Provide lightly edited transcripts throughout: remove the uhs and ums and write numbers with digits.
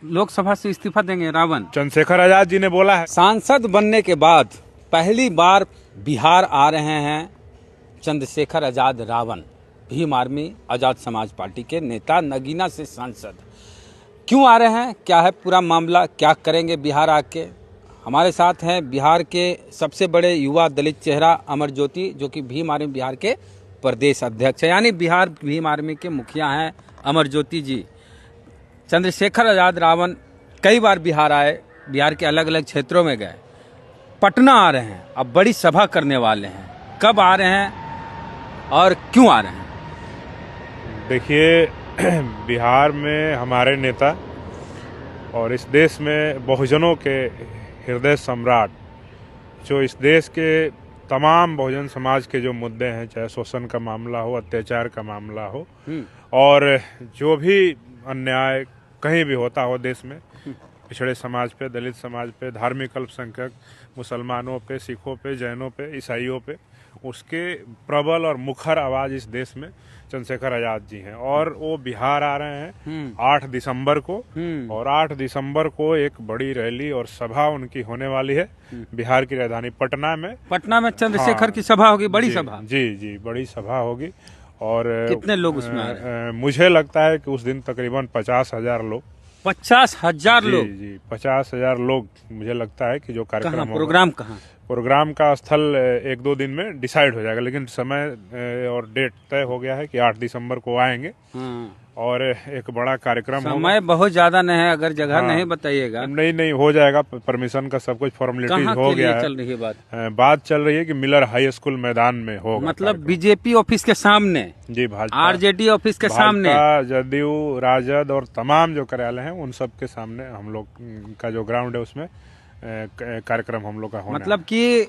लोकसभा से इस्तीफा देंगे रावण। चंद्रशेखर आजाद जी ने बोला है। सांसद बनने के बाद पहली बार बिहार आ रहे हैं चंद्रशेखर आजाद रावण, भीम आर्मी आजाद समाज पार्टी के नेता, नगीना से सांसद। क्यों आ रहे हैं, क्या है पूरा मामला, क्या करेंगे बिहार आके? हमारे साथ हैं बिहार के सबसे बड़े युवा दलित चेहरा अमर ज्योति, जो कि भीम आर्मी बिहार के प्रदेश अध्यक्ष है, यानी बिहार भीम आर्मी के मुखिया हैं अमर ज्योति जी। चंद्रशेखर आजाद रावण कई बार बिहार आए, बिहार के अलग अलग क्षेत्रों में गए, पटना आ रहे हैं, अब बड़ी सभा करने वाले हैं। कब आ रहे हैं और क्यों आ रहे हैं? देखिए, बिहार में हमारे नेता और इस देश में बहुजनों के हृदय सम्राट, जो इस देश के तमाम बहुजन समाज के जो मुद्दे हैं, चाहे शोषण का मामला हो, अत्याचार का मामला हो, और जो भी अन्याय कहीं भी होता हो देश में, पिछड़े समाज पे, दलित समाज पे, धार्मिक अल्पसंख्यक, मुसलमानों पे, सिखों पे, जैनों पे, ईसाइयों पे, उसके प्रबल और मुखर आवाज इस देश में चंद्रशेखर आजाद जी हैं। और वो बिहार आ रहे हैं 8 दिसंबर को, और 8 दिसंबर को एक बड़ी रैली और सभा उनकी होने वाली है बिहार की राजधानी पटना में। चंद्रशेखर की सभा होगी, बड़ी सभा। जी, बड़ी सभा होगी। और कितने लोग उसमें आ रहे हैं? मुझे लगता है कि उस दिन तकरीबन 50,000 लोग। 50,000 लोग? जी, 50,000 लोग मुझे लगता है कि जो कार्यक्रम, प्रोग्राम कहाँ? प्रोग्राम का स्थल 1-2 दिन में डिसाइड हो जाएगा, लेकिन समय और डेट तय हो गया है कि 8 दिसंबर को आएंगे और एक बड़ा कार्यक्रम होगा। समय बहुत ज्यादा नहीं है, अगर जगह नहीं बताइएगा। नहीं, हो जाएगा, परमिशन का सब कुछ फॉर्मेलिटीज हो गया है। चल रही है बात चल रही है कि मिलर हाई स्कूल मैदान में होगा, मतलब बीजेपी ऑफिस के सामने। जी, भाजपा, आरजेडी ऑफिस के सामने, जदयू, राजद और तमाम जो कार्यालय हैं उन सब के सामने हम लोग का जो ग्राउंड है उसमें कार्यक्रम हम लोग का होना। मतलब कि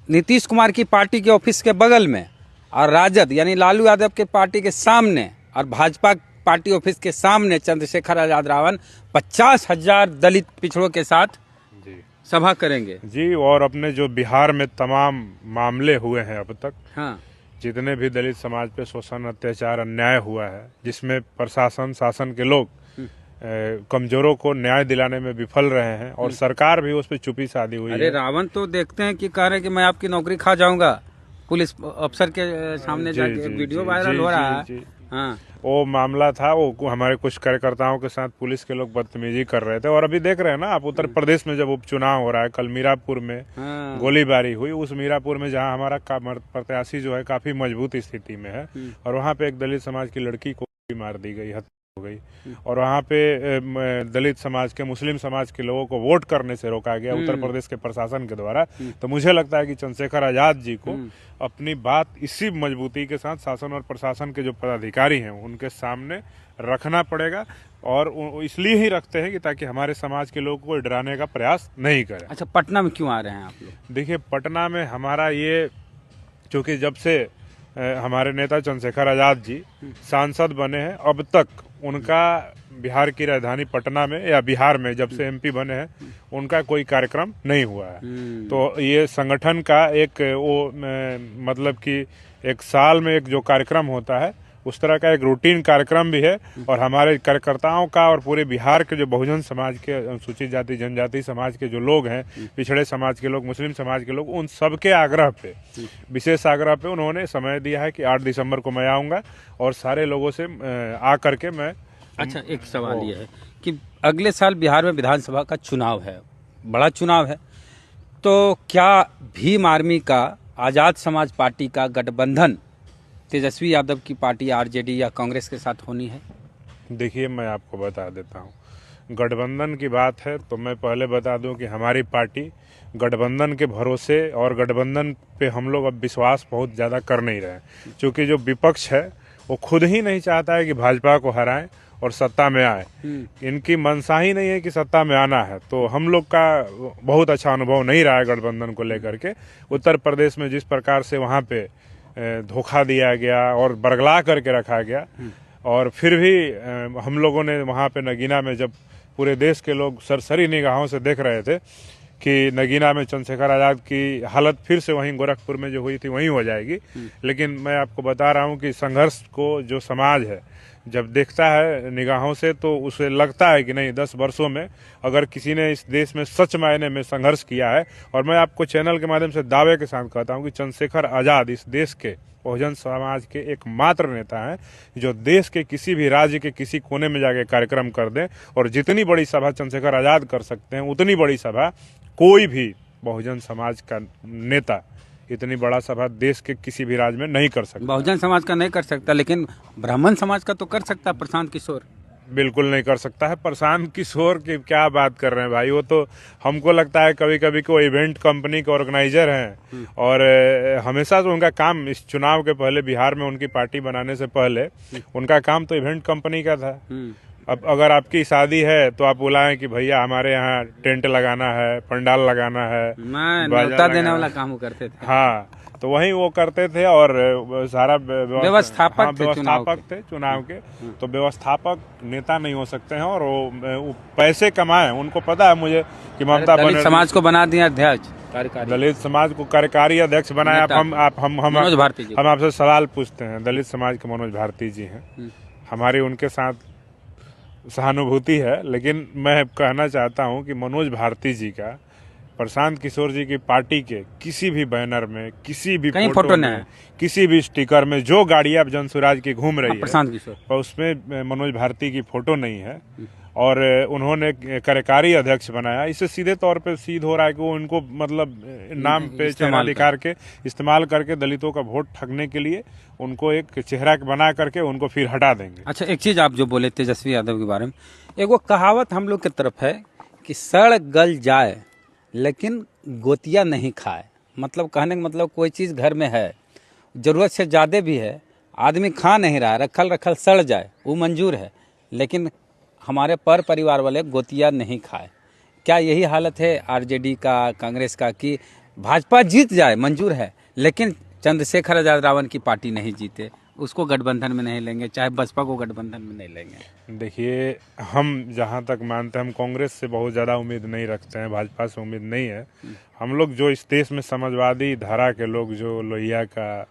नीतीश कुमार की पार्टी के ऑफिस के बगल में, और राजद यानी लालू यादव के पार्टी के सामने, और भाजपा पार्टी ऑफिस के सामने चंद्रशेखर आजाद रावण 50,000 दलित पिछड़ों के साथ सभा करेंगे। जी, और अपने जो बिहार में तमाम मामले हुए हैं अब तक, जितने भी दलित समाज पे शोषण, अत्याचार, अन्याय हुआ है, जिसमें प्रशासन, शासन के लोग कमजोरों को न्याय दिलाने में विफल रहे हैं और सरकार भी उस पर चुप्पी साधी हुई है। अरे रावण तो देखते हैं कि कह रहे हैं कि मैं आपकी नौकरी खा जाऊंगा, पुलिस अफसर के सामने जाके वीडियो वायरल हो रहा है। हाँ, वो मामला था, वो हमारे कुछ कार्यकर्ताओं के साथ पुलिस के लोग बदतमीजी कर रहे थे। और अभी देख रहे हैं ना आप, उत्तर प्रदेश में जब उपचुनाव हो रहा है, कल मीरापुर में गोलीबारी हुई, उस मीरापुर में जहां हमारा प्रत्याशी जो है काफी मजबूत स्थिति में है, और वहां पे एक दलित समाज की लड़की को मार दी गई, हत्या हो गई, और वहाँ पे दलित समाज के, मुस्लिम समाज के लोगों को वोट करने से रोका गया उत्तर प्रदेश के प्रशासन के द्वारा। तो मुझे लगता है कि चंद्रशेखर आजाद जी को अपनी बात इसी मजबूती के साथ शासन और प्रशासन के जो पदाधिकारी हैं उनके सामने रखना पड़ेगा, और इसलिए ही रखते हैं कि ताकि हमारे समाज के लोगों को डराने का प्रयास नहीं करें। अच्छा, पटना में क्यों आ रहे हैं आप लोग? देखिए, पटना में हमारा ये, चूंकि जब से हमारे नेता चंद्रशेखर आजाद जी सांसद बने हैं, अब तक उनका बिहार की राजधानी पटना में, या बिहार में जब से एमपी बने हैं, उनका कोई कार्यक्रम नहीं हुआ है। तो ये संगठन का एक मतलब कि एक साल में एक जो कार्यक्रम होता है, उस तरह का एक रूटीन कार्यक्रम भी है। और हमारे कार्यकर्ताओं का और पूरे बिहार के जो बहुजन समाज के, अनुसूचित जाति जनजाति समाज के जो लोग हैं, पिछड़े समाज के लोग, मुस्लिम समाज के लोग, उन सबके आग्रह पे, विशेष आग्रह पे उन्होंने समय दिया है कि 8 दिसंबर को मैं आऊँगा और सारे लोगों से आ करके मैं। अच्छा, एक सवाल ये है कि अगले साल बिहार में विधानसभा का चुनाव है, बड़ा चुनाव है, तो क्या भीम आर्मी का, आजाद समाज पार्टी का गठबंधन तेजस्वी यादव की पार्टी आरजेडी या कांग्रेस के साथ होनी है? देखिए, मैं आपको बता देता हूँ, गठबंधन की बात है तो मैं पहले बता दूं कि हमारी पार्टी गठबंधन के भरोसे और गठबंधन पे हम लोग अब विश्वास बहुत ज़्यादा कर नहीं रहे, क्योंकि जो विपक्ष है वो खुद ही नहीं चाहता है कि भाजपा को हराएं और सत्ता में आए। इनकी मंशा ही नहीं है कि सत्ता में आना है। तो हम लोग का बहुत अच्छा अनुभव नहीं रहा है गठबंधन को लेकर के। उत्तर प्रदेश में जिस प्रकार से वहाँ पे धोखा दिया गया और बरगला करके रखा गया, और फिर भी हम लोगों ने वहाँ पे नगीना में, जब पूरे देश के लोग सरसरी निगाहों से देख रहे थे कि नगीना में चंद्रशेखर आजाद की हालत फिर से वहीं गोरखपुर में जो हुई थी वहीं हो जाएगी, लेकिन मैं आपको बता रहा हूँ कि संघर्ष को जो समाज है, जब देखता है निगाहों से तो उसे लगता है कि नहीं 10 वर्षों में अगर किसी ने इस देश में सच मायने में संघर्ष किया है, और मैं आपको चैनल के माध्यम से दावे के साथ कहता हूं कि चंद्रशेखर आजाद इस देश के बहुजन समाज के एकमात्र नेता हैं जो देश के किसी भी राज्य के किसी कोने में जाके कार्यक्रम कर दें, और जितनी बड़ी सभा चंद्रशेखर आजाद कर सकते हैं उतनी बड़ी सभा कोई भी बहुजन समाज का नेता इतनी बड़ा सभा देश के किसी भी राज्य में नहीं कर सकता। बहुजन समाज का नहीं कर सकता, लेकिन ब्राह्मण समाज का तो कर सकता है प्रशांत किशोर। बिल्कुल नहीं कर सकता है। प्रशांत किशोर की क्या बात कर रहे हैं भाई, वो तो हमको लगता है कभी कभी को इवेंट कंपनी के ऑर्गेनाइजर हैं, और हमेशा तो उनका काम इस चुनाव के पहले बिहार में उनकी पार्टी बनाने से पहले उनका काम तो इवेंट कंपनी का था। अब अगर आपकी शादी है तो आप बुलाएं कि भैया हमारे यहाँ टेंट लगाना है, पंडाल लगाना है, न्योता देने वाला काम वो करते थे। हाँ, तो वही वो करते थे, और सारा व्यवस्थापक थे चुनाव के। तो व्यवस्थापक नेता नहीं हो सकते हैं, और वो पैसे कमाए, उनको पता है मुझे कि ममता दलित समाज को बना दिया अध्यक्ष, दलित समाज को कार्यकारी अध्यक्ष बनाया। हम मनोज भारती जी, हम आपसे सवाल पूछते हैं, दलित समाज के मनोज भारती जी हैं, हमारी उनके साथ सहानुभूति है, लेकिन मैं कहना चाहता हूं कि मनोज भारती जी का प्रशांत किशोर जी की पार्टी के किसी भी बैनर में, किसी भी फोटो में, किसी भी स्टिकर में जो गाड़ियां अब जन स्वराज की घूम रही है प्रशांत किशोर पर उसमें मनोज भारती की फोटो नहीं है, और उन्होंने कार्यकारी अध्यक्ष बनाया। इससे सीधे तौर पे सिद्ध हो रहा है कि वो उनको मतलब नाम पे चेहराधिकार के इस्तेमाल करके दलितों का वोट ठगने के लिए उनको एक चेहरा बना करके उनको फिर हटा देंगे। अच्छा, एक चीज आप जो बोले तेजस्वी यादव के बारे में, एक वो कहावत हम लोग की तरफ है कि सड़ गल जाए लेकिन गोतिया नहीं खाए। मतलब कहने का मतलब कोई चीज़ घर में है, ज़रूरत से ज़्यादा भी है, आदमी खा नहीं रहा, रखल रखल सड़ जाए वो मंजूर है, लेकिन हमारे पर परिवार वाले गोतिया नहीं खाए। क्या यही हालत है आरजेडी का, कांग्रेस का, कि भाजपा जीत जाए मंजूर है लेकिन चंद्रशेखर आजाद रावण की पार्टी नहीं जीते, उसको गठबंधन में नहीं लेंगे, चाहे बसपा को गठबंधन में नहीं लेंगे? देखिए, हम जहाँ तक मानते हैं, हम कांग्रेस से बहुत ज़्यादा उम्मीद नहीं रखते हैं, भाजपा से उम्मीद नहीं है। हम लोग जो इस देश में समाजवादी धारा के लोग, जो लोहिया का,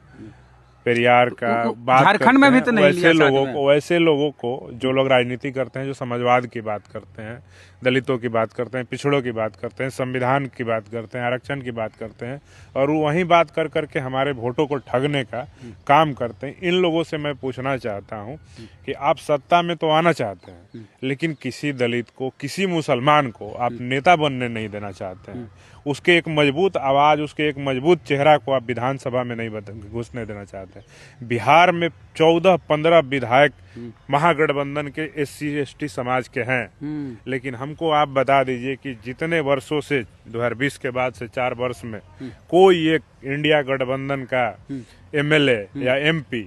पेरियार का बात झारखंड में भी तो नहीं लिया, वैसे लोगों को जो लोग राजनीति करते हैं, जो समाजवाद की बात करते हैं, दलितों की बात करते हैं, पिछड़ों की बात करते हैं, संविधान की बात करते हैं, आरक्षण की बात करते हैं, और वो वही बात कर करके हमारे वोटों को ठगने का काम करते हैं। इन लोगों से मैं पूछना चाहता हूं कि आप सत्ता में तो आना चाहते हैं, लेकिन किसी दलित को, किसी मुसलमान को आप नेता बनने नहीं देना चाहते हैं। उसके एक मजबूत आवाज, उसके एक मजबूत चेहरा को आप विधानसभा में नहीं घुसने देना चाहते। बिहार में 14-15 विधायक महागठबंधन के SC/ST समाज के हैं, लेकिन हमको आप बता दीजिए कि जितने वर्षों से 2020 के बाद से 4 वर्ष में कोई एक इंडिया गठबंधन का MLA या MP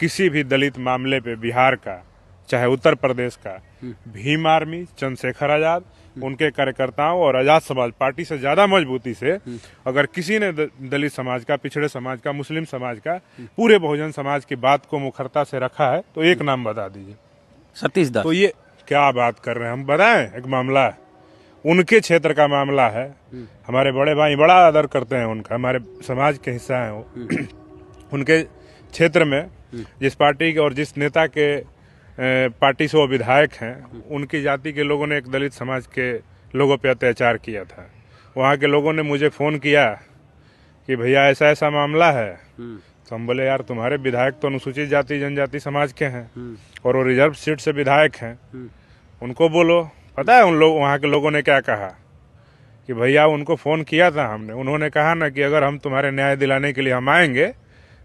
किसी भी दलित मामले पे बिहार का, चाहे उत्तर प्रदेश का, भीम आर्मी, चंद्रशेखर आजाद, उनके कार्यकर्ताओं और आजाद समाज पार्टी से ज्यादा मजबूती से अगर किसी ने दलित समाज का, पिछड़े समाज का, मुस्लिम समाज का, पूरे बहुजन समाज की बात को मुखरता से रखा है तो एक नाम बता दीजिए। सतीश दास। तो ये क्या बात कर रहे हैं, हम बताएं? एक मामला है, उनके क्षेत्र का मामला है, हमारे बड़े भाई बड़ा आदर करते हैं उनका, हमारे समाज के हिस्सा है वो। उनके क्षेत्र में जिस पार्टी के और जिस नेता के पार्टी से वो विधायक हैं, उनकी जाति के लोगों ने एक दलित समाज के लोगों पे अत्याचार किया था। वहाँ के लोगों ने मुझे फ़ोन किया कि भैया ऐसा ऐसा मामला है। तो हम बोले यार, तुम्हारे विधायक तो अनुसूचित जाति जनजाति समाज के हैं और वो रिजर्व सीट से विधायक हैं, उनको बोलो। पता है उन लोग, वहाँ के लोगों ने क्या कहा कि भैया उनको फ़ोन किया था हमने, उन्होंने कहा ना कि अगर हम तुम्हारे न्याय दिलाने के लिए हम आएंगे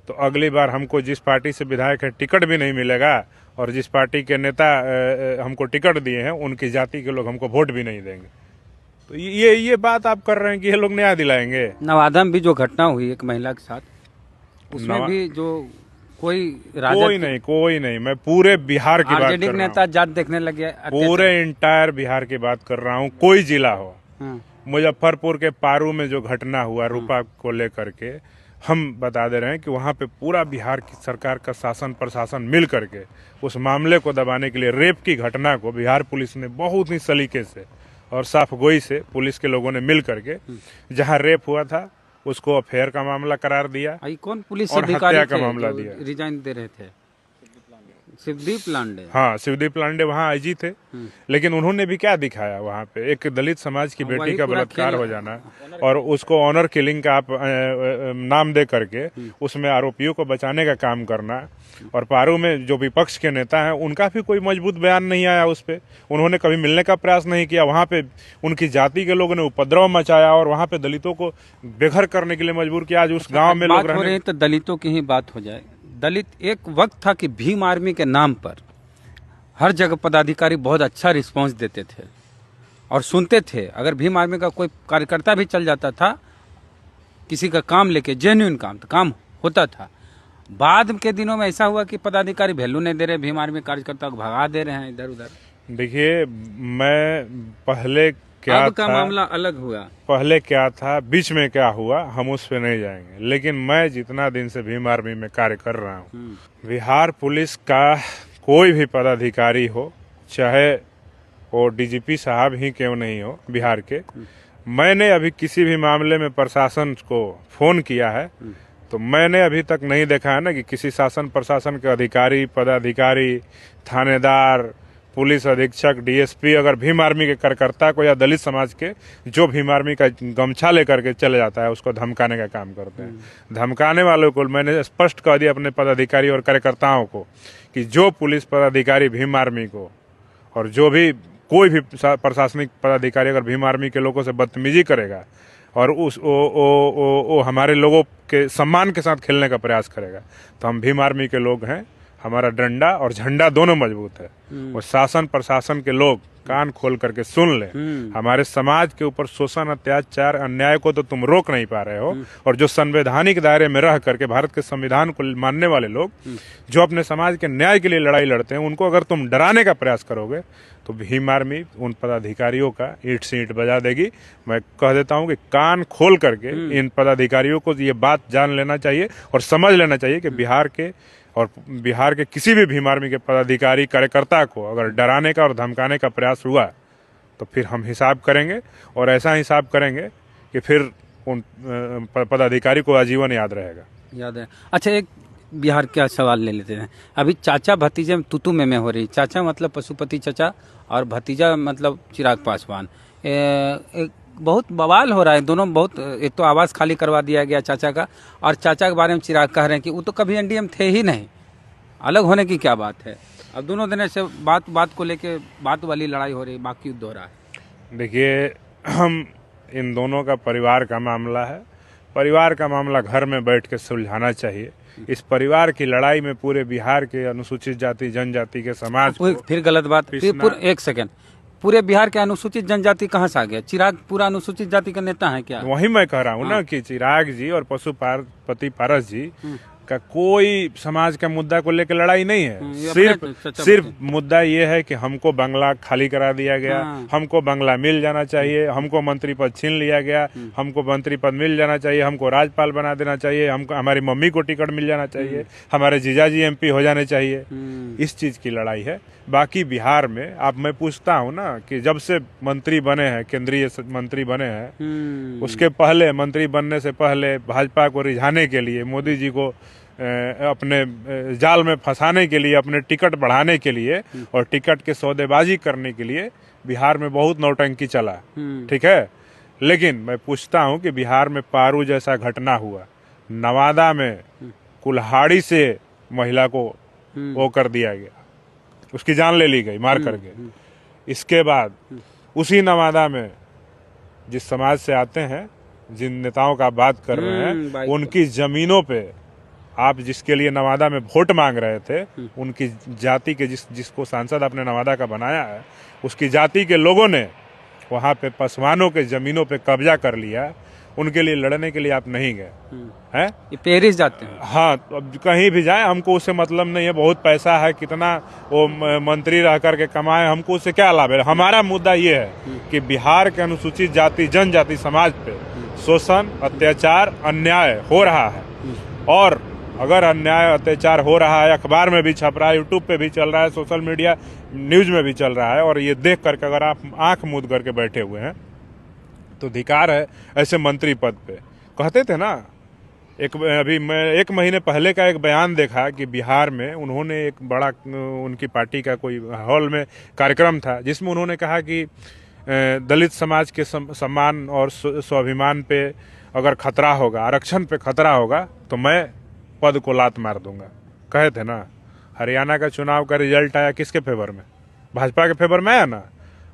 तो अगली बार हमको जिस पार्टी से विधायक है टिकट भी नहीं मिलेगा, और जिस पार्टी के नेता हमको टिकट दिए हैं उनकी जाति के लोग हमको वोट भी नहीं देंगे। तो ये बात आप कर रहे हैं कि ये लोग न्याय दिलाएंगे। नवादा में भी जो घटना हुई एक महिला के साथ, उसमें भी जो कोई नहीं, मैं पूरे बिहार की बात कर रहा हूँ। नेता जात देखने लगे, पूरे इंटायर बिहार की बात कर रहा हूँ, कोई जिला हो। मुजफ्फरपुर के पारू में जो घटना हुआ रूपा को लेकर के, हम बता दे रहे हैं कि वहाँ पे पूरा बिहार की सरकार का शासन प्रशासन मिल करके उस मामले को दबाने के लिए, रेप की घटना को बिहार पुलिस ने बहुत ही सलीके से और साफ गोई से पुलिस के लोगों ने मिल करके, जहाँ रेप हुआ था उसको अफेयर का मामला करार दिया। कौन पुलिस और हत्या का मामला दिया। रिजाइन दे रहे थे? शिवदीप लांडे। हाँ, शिवदीप लांडे वहाँ आईजी थे, लेकिन उन्होंने भी क्या दिखाया वहाँ पे, एक दलित समाज की बेटी का बलात्कार हो जाना और उसको ऑनर किलिंग का आप नाम दे करके उसमें आरोपियों को बचाने का काम करना। और पारू में जो विपक्ष के नेता हैं उनका भी कोई मजबूत बयान नहीं आया उस पे, उन्होंने कभी मिलने का प्रयास नहीं किया। वहाँ पे उनकी जाति के लोगों ने उपद्रव मचाया और वहाँ पे दलितों को बेघर करने के लिए मजबूर किया। आज उस गांव में लोग हो रहे हैं तो दलितों की ही बात हो जाए। दलित, एक वक्त था कि भीम आर्मी के नाम पर हर जगह पदाधिकारी बहुत अच्छा रिस्पांस देते थे और सुनते थे। अगर भीम आर्मी का कोई कार्यकर्ता भी चल जाता था किसी का काम लेके, जेन्युइन काम, तो काम होता था। बाद के दिनों में ऐसा हुआ कि पदाधिकारी वैल्यू नहीं दे रहे, भीम आर्मी कार्यकर्ता को भगा दे रहे हैं इधर उधर। देखिए, मैं पहले क्या अब का था, मामला अलग हुआ। पहले क्या था, बीच में क्या हुआ, हम उस पे नहीं जाएंगे। लेकिन मैं जितना दिन से भीम आर्मी में कार्य कर रहा हूँ, बिहार पुलिस का कोई भी पदाधिकारी हो, चाहे वो डीजीपी साहब ही क्यों नहीं हो बिहार के, मैंने अभी किसी भी मामले में प्रशासन को फोन किया है तो मैंने अभी तक नहीं देखा है ना कि किसी शासन प्रशासन के अधिकारी, पदाधिकारी, थानेदार, पुलिस अधीक्षक, डीएसपी अगर भीम आर्मी के कार्यकर्ता को या दलित समाज के जो भीम आर्मी का गमछा लेकर के चले जाता है उसको धमकाने का काम करते हैं। धमकाने वालों को मैंने स्पष्ट कह दिया अपने पदाधिकारी और कार्यकर्ताओं को कि जो पुलिस पदाधिकारी भीम आर्मी को और जो भी कोई भी प्रशासनिक पदाधिकारी अगर भीम आर्मी के लोगों से बदतमीजी करेगा और वो हमारे लोगों के सम्मान के साथ खेलने का प्रयास करेगा तो हम भीम आर्मी के लोग हैं, हमारा डंडा और झंडा दोनों मजबूत है। और शासन प्रशासन के लोग कान खोल करके सुन ले, हमारे समाज के ऊपर शोषण, अत्याचार, अन्याय को तो तुम रोक नहीं पा रहे हो। और जो संवैधानिक दायरे में रह करके भारत के संविधान को मानने वाले लोग जो अपने समाज के न्याय के लिए लड़ाई लड़ते हैं उनको अगर तुम डराने का प्रयास करोगे तो भीम आर्मी उन पदाधिकारियों का ईंट से ईंट बजा देगी। मैं कह देता हूं कि कान खोल करके इन पदाधिकारियों को ये बात जान लेना चाहिए और समझ लेना चाहिए कि बिहार के किसी भी भीम आर्मी के पदाधिकारी कार्यकर्ता को अगर डराने का और धमकाने का प्रयास हुआ तो फिर हम हिसाब करेंगे और ऐसा हिसाब करेंगे कि फिर उन पदाधिकारी को आजीवन याद रहेगा। याद है। अच्छा, एक बिहार का सवाल ले लेते हैं। अभी चाचा भतीजे में तू में हो रही। चाचा मतलब पशुपति चाचा और भतीजा मतलब चिराग पासवान। एक बहुत बवाल हो रहा है दोनों। बहुत, एक तो आवास खाली करवा दिया गया चाचा का और चाचा के बारे में चिराग कह रहे हैं कि वो तो कभी एनडीए में थे ही नहीं, अलग होने की क्या बात है। अब दोनों दिन से बात को लेके बात वाली लड़ाई हो रही, बाकी युद्ध हो रहा है। देखिए, हम इन दोनों का परिवार का मामला है, परिवार का मामला घर में बैठ के सुलझाना चाहिए। इस परिवार की लड़ाई में पूरे बिहार के अनुसूचित जाति जनजाति के समाज को फिर गलत बात। एक सेकंड, पूरे बिहार के अनुसूचित जनजाति कहाँ से आ गया? चिराग पूरा अनुसूचित जाति का नेता है क्या? वही मैं कह रहा हूँ ना कि चिराग जी और पशुपति पारस जी का कोई समाज का मुद्दा को लेकर लड़ाई नहीं है। सिर्फ मुद्दा ये है कि हमको बंगला खाली करा दिया गया, हमको बंगला मिल जाना चाहिए, हमको मंत्री पद छीन लिया गया, हमको मंत्री पद मिल जाना चाहिए, हमको राज्यपाल बना देना चाहिए, हमको हमारी मम्मी को टिकट मिल जाना चाहिए, हमारे जीजाजी एमपी हो जाने चाहिए। इस चीज की लड़ाई है। बाकी बिहार में मैं पूछता हूँ ना कि जब से मंत्री बने हैं, केंद्रीय मंत्री बने हैं, उसके पहले मंत्री बनने से पहले भाजपा को रिझाने के लिए, मोदी जी को अपने जाल में फंसाने के लिए, अपने टिकट बढ़ाने के लिए और टिकट के सौदेबाजी करने के लिए बिहार में बहुत नौटंकी चला। ठीक है, लेकिन मैं पूछता हूं कि बिहार में पारू जैसा घटना हुआ, नवादा में कुल्हाड़ी से महिला को वो कर दिया गया, उसकी जान ले ली गई मार करके। इसके बाद उसी नवादा में जिस समाज से आते हैं, जिन नेताओं का बात कर रहे हैं, उनकी जमीनों पे आप जिसके लिए नवादा में वोट मांग रहे थे, उनकी जाति के जिसको सांसद आपने नवादा का बनाया है, उसकी जाति के लोगों ने वहां पे पासवानों के जमीनों पे कब्जा कर लिया। उनके लिए लड़ने के लिए आप नहीं गए हैं। ये पेरिस जाते हैं। हाँ, तो अब कहीं भी जाए हमको उससे मतलब नहीं है। बहुत पैसा है, कितना वो मंत्री रह करके कमाए, हमको उससे क्या लाभ है। हमारा मुद्दा ये है कि बिहार के अनुसूचित जाति जनजाति समाज पे शोषण, अत्याचार, अन्याय हो रहा है। और अगर अन्याय अत्याचार हो रहा है, अखबार में भी छप रहा है, यूट्यूब पे भी चल रहा है, सोशल मीडिया न्यूज में भी चल रहा है, और ये देख करके अगर आप आंख मूंद करके बैठे हुए हैं तो धिक्कार है ऐसे मंत्री पद पे। कहते थे ना अभी मैं 1 महीने पहले का एक बयान देखा कि बिहार में उन्होंने एक बड़ा उनकी पार्टी का कोई हॉल में कार्यक्रम था जिसमें उन्होंने कहा कि दलित समाज के सम्मान और स्वाभिमान पे अगर खतरा होगा, आरक्षण पे खतरा होगा तो मैं पद को लात मार दूंगा। कहे थे ना। हरियाणा का चुनाव का रिजल्ट आया किसके फेवर में? भाजपा के फेवर में आया ना।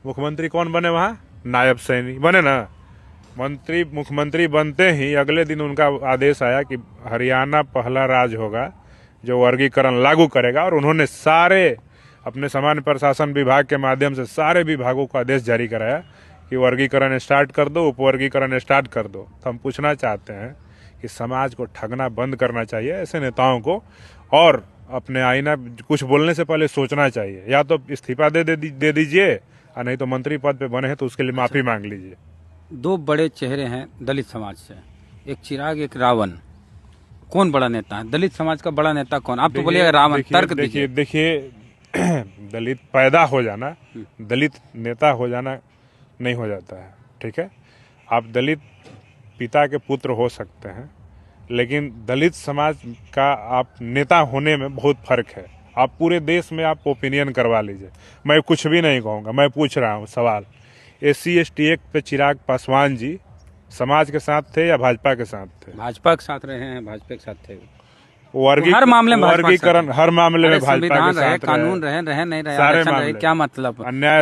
मुख्यमंत्री कौन बने वहाँ? नायब सैनी बने ना। मुख्यमंत्री बनते ही अगले दिन उनका आदेश आया कि हरियाणा पहला राज्य होगा जो वर्गीकरण लागू करेगा, और उन्होंने सारे अपने सामान्य प्रशासन विभाग के माध्यम से सारे विभागों को आदेश जारी कराया कि वर्गीकरण स्टार्ट कर दो, उपवर्गीकरण स्टार्ट कर दो। तो हम पूछना चाहते हैं कि समाज को ठगना बंद करना चाहिए ऐसे नेताओं को, और अपने आईना कुछ बोलने से पहले सोचना चाहिए। या तो इस्तीफा दे दीजिए, और नहीं तो मंत्री पद पे बने हैं तो उसके लिए माफी मांग लीजिए। 2 बड़े चेहरे हैं दलित समाज से, एक चिराग एक रावण। कौन बड़ा नेता है दलित समाज का? बड़ा नेता कौन? आप तो बोलिएगा रावण। तर्क दीजिए। देखिए दलित पैदा हो जाना, दलित नेता हो जाना नहीं हो जाता है, ठीक है। आप दलित पिता के पुत्र हो सकते हैं, लेकिन दलित समाज का आप नेता होने में बहुत फर्क है। आप पूरे देश में आप ओपिनियन करवा लीजिए, मैं कुछ भी नहीं कहूँगा। मैं पूछ रहा हूँ सवाल, SC/ST एक्ट पे चिराग पासवान जी समाज के साथ थे या भाजपा के साथ थे? भाजपा के साथ रहे हैं, भाजपा के साथ थे। हर मामले में वर्गीकरण, हर मामले में भाजपा के साथ रहे, कानून रहे नहीं रहे, सारे आरक्षण मामले। रहे, क्या मतलब? अन्याय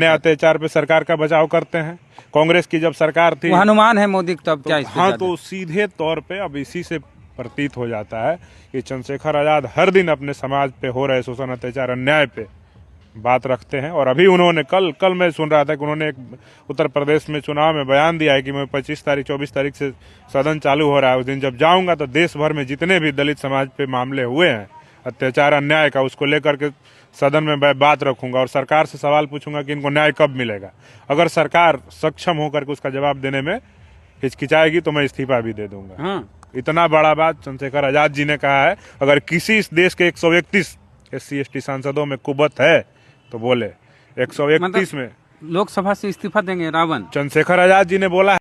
अत्याचार पे सरकार का बचाव करते हैं। कांग्रेस की जब सरकार थी, हनुमान है मोदी तब क्या? हाँ, तो सीधे तौर पे अब इसी से प्रतीत हो जाता है कि चंद्रशेखर आजाद हर दिन अपने समाज पे हो रहे शोषण, अत्याचार, अन्याय पे बात रखते हैं। और अभी उन्होंने कल मैं सुन रहा था कि उन्होंने एक उत्तर प्रदेश में चुनाव में बयान दिया है कि मैं 24 तारीख से सदन चालू हो रहा है, उस दिन जब जाऊंगा तो देश भर में जितने भी दलित समाज पे मामले हुए हैं अत्याचार अन्याय का, उसको लेकर के सदन में मैं बात रखूंगा और सरकार से सवाल पूछूंगा कि इनको न्याय कब मिलेगा। अगर सरकार सक्षम होकर के उसका जवाब देने में हिचकिचाएगी तो मैं इस्तीफा भी दे दूंगा। हाँ। इतना बड़ा बात चंद्रशेखर आजाद जी ने कहा है। अगर किसी इस देश के 131 SC/ST सांसदों में कुबत है तो बोले 131 में लोकसभा से इस्तीफा देंगे रावण। चंद्रशेखर आजाद जी ने बोला है।